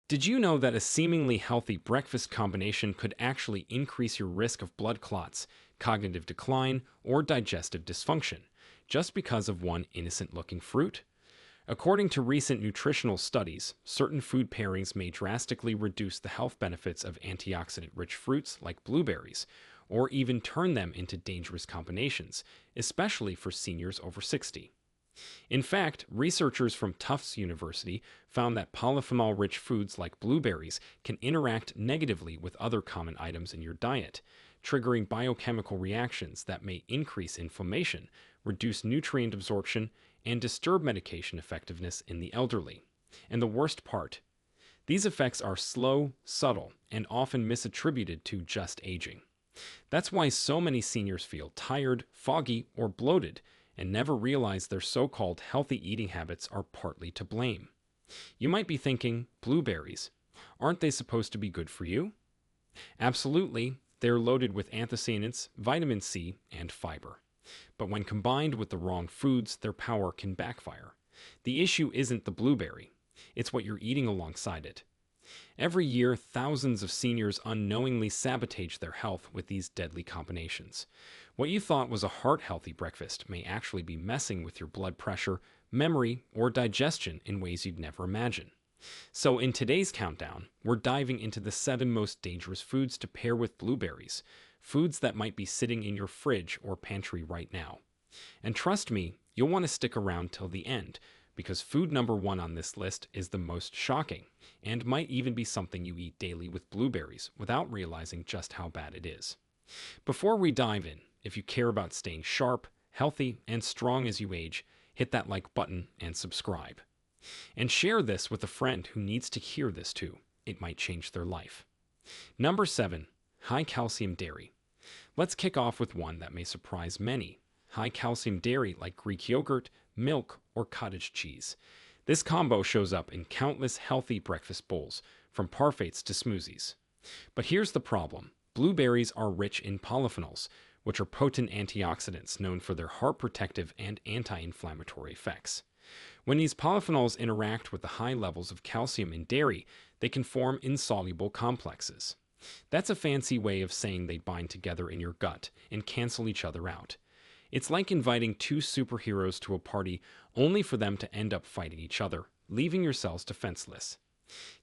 Did you know that a seemingly healthy breakfast combination could actually increase your risk of blood clots, cognitive decline, or digestive dysfunction just because of one innocent looking fruit? According to recent nutritional studies, certain food pairings may drastically reduce the health benefits of antioxidant rich fruits like blueberries, or even turn them into dangerous combinations, especially for seniors over 60. In fact, researchers from Tufts University found that polyphenol rich foods like blueberries can interact negatively with other common items in your diet, triggering biochemical reactions that may increase inflammation, reduce nutrient absorption, and disturb medication effectiveness in the elderly. And the worst part, these effects are slow, subtle, and often misattributed to just aging. That's why so many seniors feel tired, foggy, or bloated and never realize their so-called healthy eating habits are partly to blame. You might be thinking, blueberries, aren't they supposed to be good for you? Absolutely, they're loaded with anthocyanins, vitamin C, and fiber. But when combined with the wrong foods, their power can backfire. The issue isn't the blueberry, it's what you're eating alongside it. Every year, thousands of seniors unknowingly sabotage their health with these deadly combinations. What you thought was a heart-healthy breakfast may actually be messing with your blood pressure, memory, or digestion in ways you'd never imagine. So in today's countdown, we're diving into the 7 most dangerous foods to pair with blueberries, foods that might be sitting in your fridge or pantry right now. And trust me, you'll want to stick around till the end, because food number 1 on this list is the most shocking, and might even be something you eat daily with blueberries without realizing just how bad it is. Before we dive in, if you care about staying sharp, healthy, and strong as you age, hit that like button and subscribe. And share this with a friend who needs to hear this too. It might change their life. Number 7. High calcium dairy. Let's kick off with one that may surprise many. High calcium dairy like Greek yogurt, milk, or cottage cheese. This combo shows up in countless healthy breakfast bowls, from parfaits to smoothies. But here's the problem. Blueberries are rich in polyphenols, which are potent antioxidants known for their heart protective and anti-inflammatory effects. When these polyphenols interact with the high levels of calcium in dairy, they can form insoluble complexes. That's a fancy way of saying they bind together in your gut and cancel each other out. It's like inviting two superheroes to a party only for them to end up fighting each other, leaving your cells defenseless.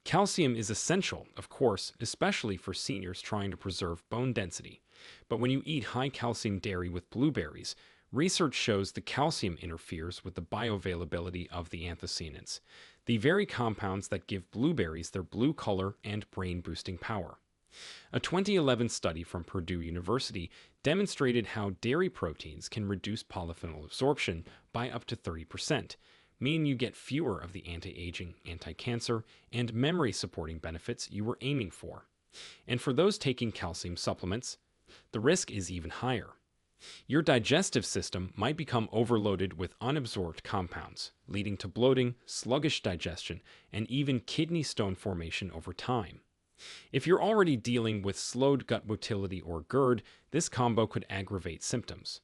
Calcium is essential, of course, especially for seniors trying to preserve bone density. But when you eat high calcium dairy with blueberries, research shows the calcium interferes with the bioavailability of the anthocyanins, the very compounds that give blueberries their blue color and brain-boosting power. A 2011 study from Purdue University demonstrated how dairy proteins can reduce polyphenol absorption by up to 30%, meaning you get fewer of the anti-aging, anti-cancer, and memory-supporting benefits you were aiming for. And for those taking calcium supplements, the risk is even higher. Your digestive system might become overloaded with unabsorbed compounds, leading to bloating, sluggish digestion, and even kidney stone formation over time. If you're already dealing with slowed gut motility or GERD, this combo could aggravate symptoms.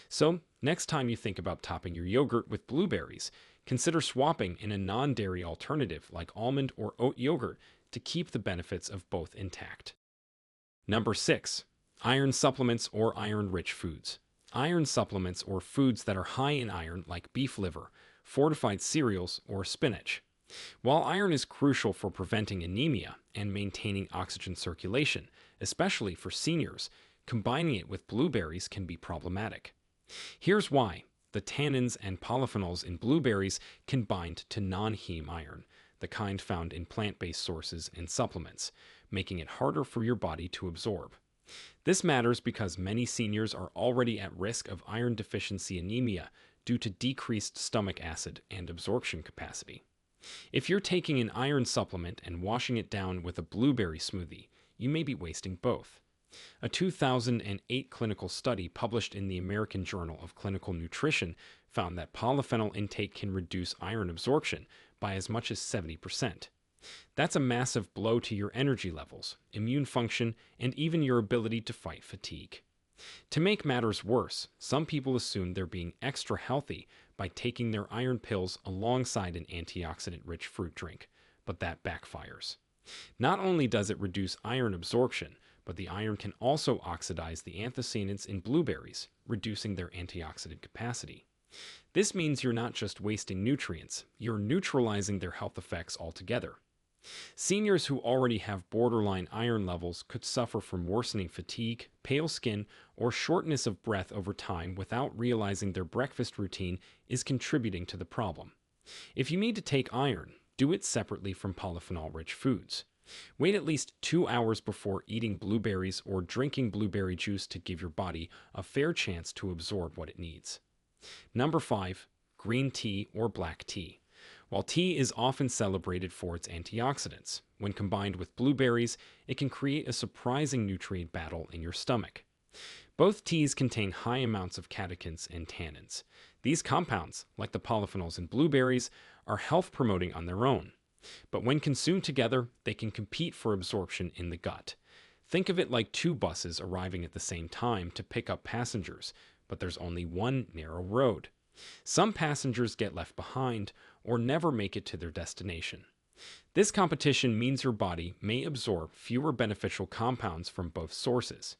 So, next time you think about topping your yogurt with blueberries, consider swapping in a non-dairy alternative like almond or oat yogurt to keep the benefits of both intact. Number 6. Iron supplements or iron-rich foods. Iron supplements or foods that are high in iron like beef liver, fortified cereals, or spinach. While iron is crucial for preventing anemia and maintaining oxygen circulation, especially for seniors, combining it with blueberries can be problematic. Here's why. The tannins and polyphenols in blueberries can bind to non-heme iron, the kind found in plant-based sources and supplements, making it harder for your body to absorb. This matters because many seniors are already at risk of iron deficiency anemia due to decreased stomach acid and absorption capacity. If you're taking an iron supplement and washing it down with a blueberry smoothie, you may be wasting both. A 2008 clinical study published in the American Journal of Clinical Nutrition found that polyphenol intake can reduce iron absorption by as much as 70%. That's a massive blow to your energy levels, immune function, and even your ability to fight fatigue. To make matters worse, some people assume they're being extra healthy by taking their iron pills alongside an antioxidant-rich fruit drink, but that backfires. Not only does it reduce iron absorption, but the iron can also oxidize the anthocyanins in blueberries, reducing their antioxidant capacity. This means you're not just wasting nutrients, you're neutralizing their health effects altogether. Seniors who already have borderline iron levels could suffer from worsening fatigue, pale skin, or shortness of breath over time without realizing their breakfast routine is contributing to the problem. If you need to take iron, do it separately from polyphenol-rich foods. Wait at least 2 hours before eating blueberries or drinking blueberry juice to give your body a fair chance to absorb what it needs. Number 5. Green tea or black tea. While tea is often celebrated for its antioxidants, when combined with blueberries, it can create a surprising nutrient battle in your stomach. Both teas contain high amounts of catechins and tannins. These compounds, like the polyphenols in blueberries, are health-promoting on their own. But when consumed together, they can compete for absorption in the gut. Think of it like two buses arriving at the same time to pick up passengers, but there's only one narrow road. Some passengers get left behind or never make it to their destination. This competition means your body may absorb fewer beneficial compounds from both sources.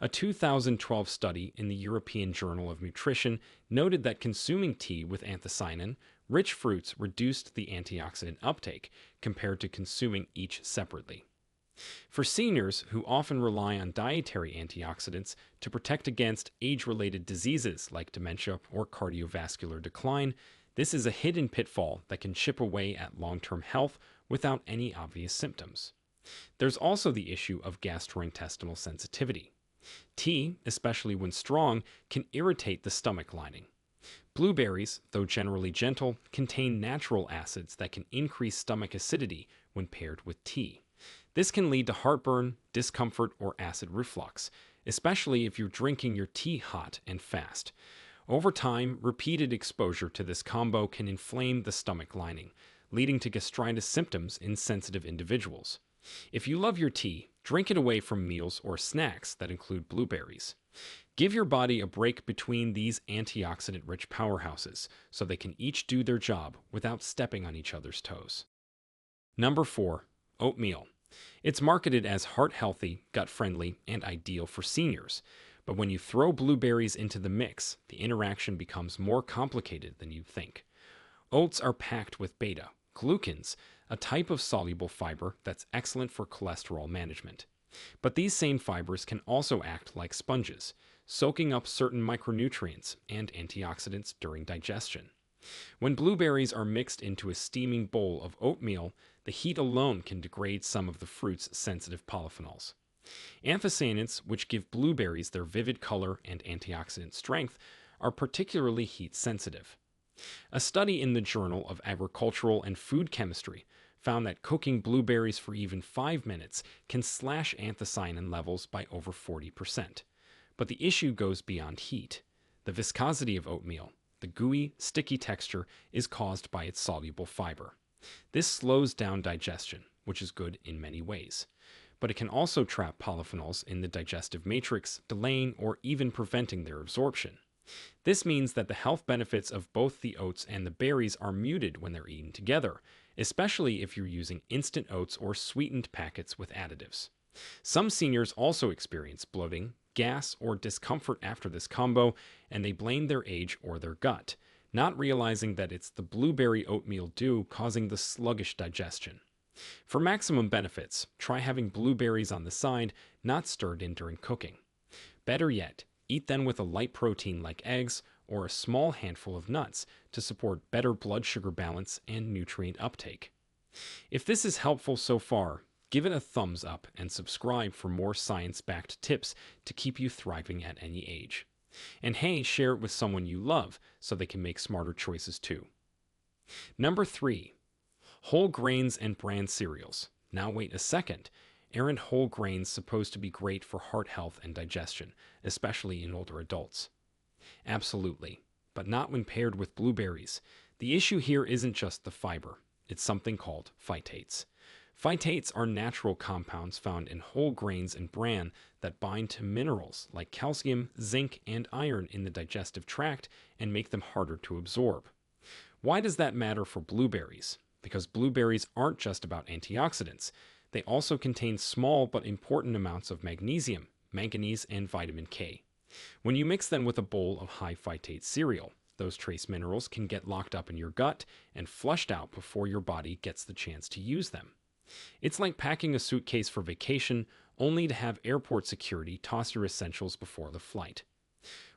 A 2012 study in the European Journal of Nutrition noted that consuming tea with anthocyanin-rich fruits reduced the antioxidant uptake compared to consuming each separately. For seniors who often rely on dietary antioxidants to protect against age-related diseases like dementia or cardiovascular decline, this is a hidden pitfall that can chip away at long-term health without any obvious symptoms. There's also the issue of gastrointestinal sensitivity. Tea, especially when strong, can irritate the stomach lining. Blueberries, though generally gentle, contain natural acids that can increase stomach acidity when paired with tea. This can lead to heartburn, discomfort, or acid reflux, especially if you're drinking your tea hot and fast. Over time, repeated exposure to this combo can inflame the stomach lining, leading to gastritis symptoms in sensitive individuals. If you love your tea, drink it away from meals or snacks that include blueberries. Give your body a break between these antioxidant-rich powerhouses so they can each do their job without stepping on each other's toes. Number 4. Oatmeal. It's marketed as heart-healthy, gut-friendly, and ideal for seniors. But when you throw blueberries into the mix, the interaction becomes more complicated than you'd think. Oats are packed with beta-glucans, a type of soluble fiber that's excellent for cholesterol management. But these same fibers can also act like sponges, soaking up certain micronutrients and antioxidants during digestion. When blueberries are mixed into a steaming bowl of oatmeal, the heat alone can degrade some of the fruit's sensitive polyphenols. Anthocyanins, which give blueberries their vivid color and antioxidant strength, are particularly heat sensitive. A study in the Journal of Agricultural and Food Chemistry found that cooking blueberries for even 5 minutes can slash anthocyanin levels by over 40%. But the issue goes beyond heat. The viscosity of oatmeal, the gooey, sticky texture, is caused by its soluble fiber. This slows down digestion, which is good in many ways. But it can also trap polyphenols in the digestive matrix, delaying or even preventing their absorption. This means that the health benefits of both the oats and the berries are muted when they're eaten together, especially if you're using instant oats or sweetened packets with additives. Some seniors also experience bloating, gas, or discomfort after this combo, and they blame their age or their gut, not realizing that it's the blueberry oatmeal dew causing the sluggish digestion. For maximum benefits, try having blueberries on the side, not stirred in during cooking. Better yet, eat them with a light protein like eggs or a small handful of nuts to support better blood sugar balance and nutrient uptake. If this is helpful so far, give it a thumbs up and subscribe for more science-backed tips to keep you thriving at any age. And hey, share it with someone you love so they can make smarter choices too. Number 3. Whole grains and bran cereals. Now wait a second. Aren't whole grains supposed to be great for heart health and digestion, especially in older adults? Absolutely, but not when paired with blueberries. The issue here isn't just the fiber. It's something called phytates. Phytates are natural compounds found in whole grains and bran that bind to minerals like calcium, zinc, and iron in the digestive tract and make them harder to absorb. Why does that matter for blueberries? because blueberries aren't just about antioxidants. They also contain small but important amounts of magnesium, manganese, and vitamin K. When you mix them with a bowl of high phytate cereal, those trace minerals can get locked up in your gut and flushed out before your body gets the chance to use them. It's like packing a suitcase for vacation only to have airport security toss your essentials before the flight.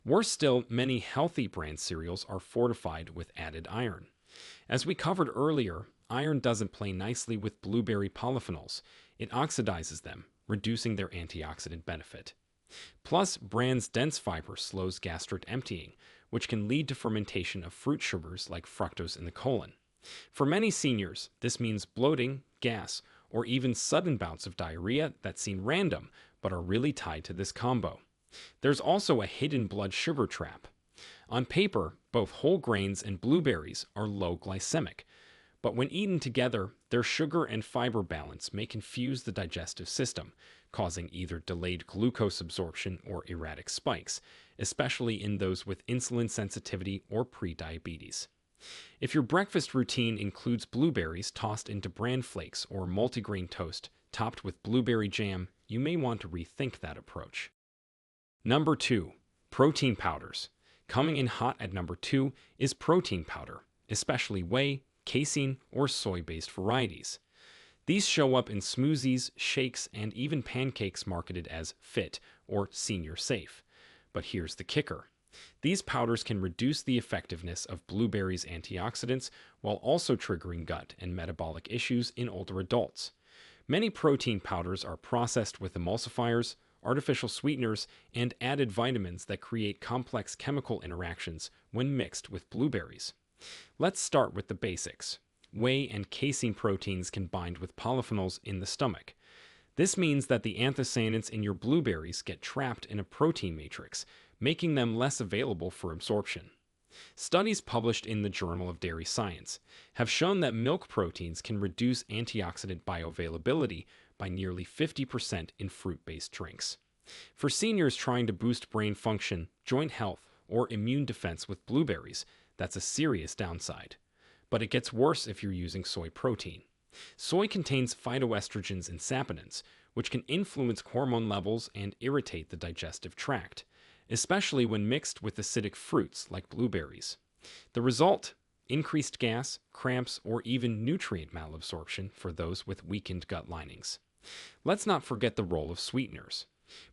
Worse still, many healthy brand cereals are fortified with added iron. As we covered earlier, iron doesn't play nicely with blueberry polyphenols. It oxidizes them, reducing their antioxidant benefit. Plus, brands' dense fiber slows gastric emptying, which can lead to fermentation of fruit sugars like fructose in the colon. For many seniors, this means bloating, gas, or even sudden bouts of diarrhea that seem random but are really tied to this combo. There's also a hidden blood sugar trap. On paper, both whole grains and blueberries are low glycemic, but when eaten together, their sugar and fiber balance may confuse the digestive system, causing either delayed glucose absorption or erratic spikes, especially in those with insulin sensitivity or prediabetes. If your breakfast routine includes blueberries tossed into bran flakes or multigrain toast topped with blueberry jam, you may want to rethink that approach. Number 2. Protein powders. Coming in hot at number 2 is protein powder, especially whey, casein, or soy-based varieties. These show up in smoothies, shakes, and even pancakes marketed as fit or senior safe. But here's the kicker. These powders can reduce the effectiveness of blueberries' antioxidants while also triggering gut and metabolic issues in older adults. Many protein powders are processed with emulsifiers, artificial sweeteners, and added vitamins that create complex chemical interactions when mixed with blueberries. Let's start with the basics. Whey and casein proteins can bind with polyphenols in the stomach. This means that the anthocyanins in your blueberries get trapped in a protein matrix, making them less available for absorption. Studies published in the Journal of Dairy Science have shown that milk proteins can reduce antioxidant bioavailability by nearly 50% in fruit-based drinks. For seniors trying to boost brain function, joint health, or immune defense with blueberries, that's a serious downside. But it gets worse if you're using soy protein. Soy contains phytoestrogens and saponins, which can influence hormone levels and irritate the digestive tract, especially when mixed with acidic fruits like blueberries. The result? Increased gas, cramps, or even nutrient malabsorption for those with weakened gut linings. Let's not forget the role of sweeteners.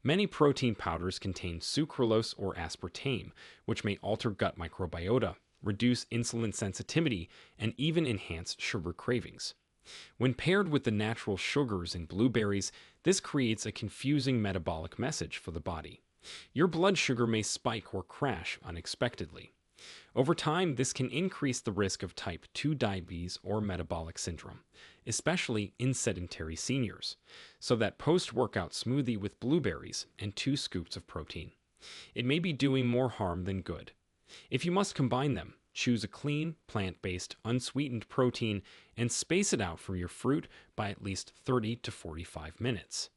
Many protein powders contain sucralose or aspartame, which may alter gut microbiota, reduce insulin sensitivity, and even enhance sugar cravings. When paired with the natural sugars in blueberries, this creates a confusing metabolic message for the body. Your blood sugar may spike or crash unexpectedly. Over time, this can increase the risk of type 2 diabetes or metabolic syndrome, especially in sedentary seniors. So that post-workout smoothie with blueberries and 2 scoops of protein. It may be doing more harm than good. If you must combine them, choose a clean, plant-based, unsweetened protein and space it out from your fruit by at least 30 to 45 minutes.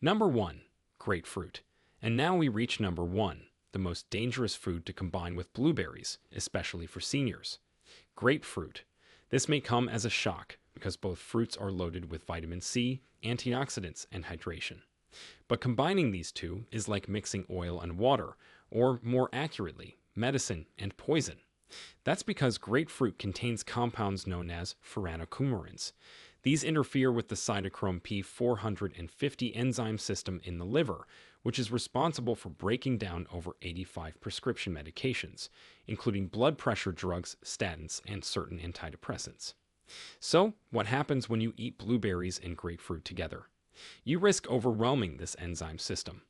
Number 1. Grapefruit. And now we reach number 1, the most dangerous food to combine with blueberries, especially for seniors. Grapefruit. This may come as a shock because both fruits are loaded with vitamin C, antioxidants, and hydration. But combining these two is like mixing oil and water, or more accurately, medicine and poison. That's because grapefruit contains compounds known as furanocoumarins. These interfere with the cytochrome P450 enzyme system in the liver, which is responsible for breaking down over 85 prescription medications, including blood pressure drugs, statins, and certain antidepressants. So, what happens when you eat blueberries and grapefruit together? You risk overwhelming this enzyme system.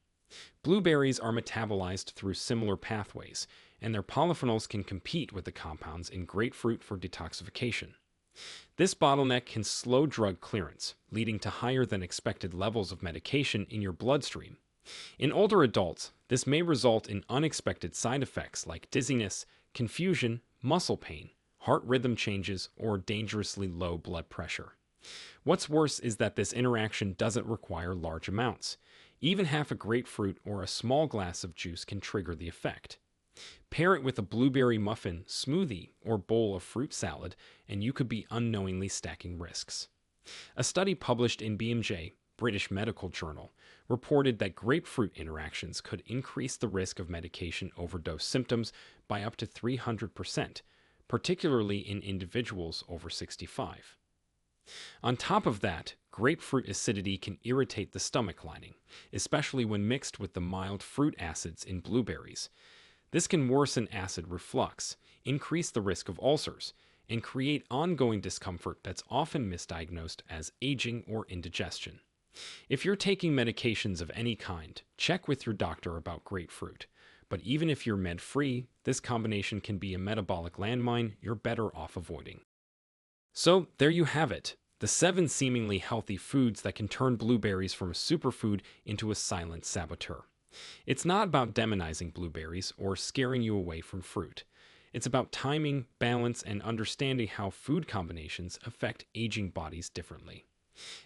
Blueberries are metabolized through similar pathways, and their polyphenols can compete with the compounds in grapefruit for detoxification. This bottleneck can slow drug clearance, leading to higher than expected levels of medication in your bloodstream. In older adults, this may result in unexpected side effects like dizziness, confusion, muscle pain, heart rhythm changes, or dangerously low blood pressure. What's worse is that this interaction doesn't require large amounts. Even half a grapefruit or a small glass of juice can trigger the effect. Pair it with a blueberry muffin, smoothie, or bowl of fruit salad, and you could be unknowingly stacking risks. A study published in BMJ, British Medical Journal, reported that grapefruit interactions could increase the risk of medication overdose symptoms by up to 300%, particularly in individuals over 65. On top of that, grapefruit acidity can irritate the stomach lining, especially when mixed with the mild fruit acids in blueberries. This can worsen acid reflux, increase the risk of ulcers, and create ongoing discomfort that's often misdiagnosed as aging or indigestion. If you're taking medications of any kind, check with your doctor about grapefruit. But even if you're med-free, this combination can be a metabolic landmine you're better off avoiding. So, there you have it. The 7 seemingly healthy foods that can turn blueberries from a superfood into a silent saboteur. It's not about demonizing blueberries or scaring you away from fruit. It's about timing, balance, and understanding how food combinations affect aging bodies differently.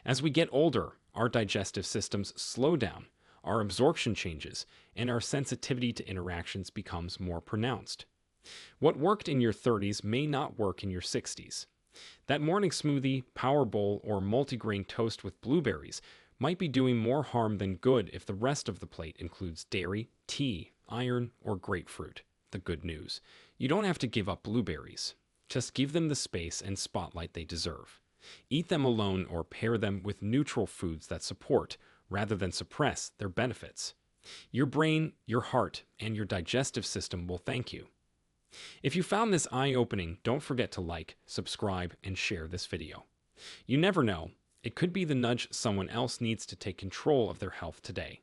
As we get older, our digestive systems slow down, our absorption changes, and our sensitivity to interactions becomes more pronounced. What worked in your 30s may not work in your 60s. That morning smoothie, power bowl, or multigrain toast with blueberries might be doing more harm than good if the rest of the plate includes dairy, tea, iron, or grapefruit. The good news: you don't have to give up blueberries. Just give them the space and spotlight they deserve. Eat them alone or pair them with neutral foods that support, rather than suppress, their benefits. Your brain, your heart, and your digestive system will thank you. If you found this eye-opening, don't forget to like, subscribe, and share this video. You never know, it could be the nudge someone else needs to take control of their health today.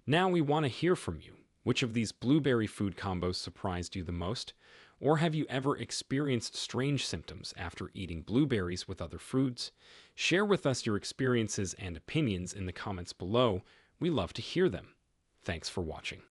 Now we want to hear from you. Which of these blueberry food combos surprised you the most? Or have you ever experienced strange symptoms after eating blueberries with other foods? Share with us your experiences and opinions in the comments below. We love to hear them. Thanks for watching.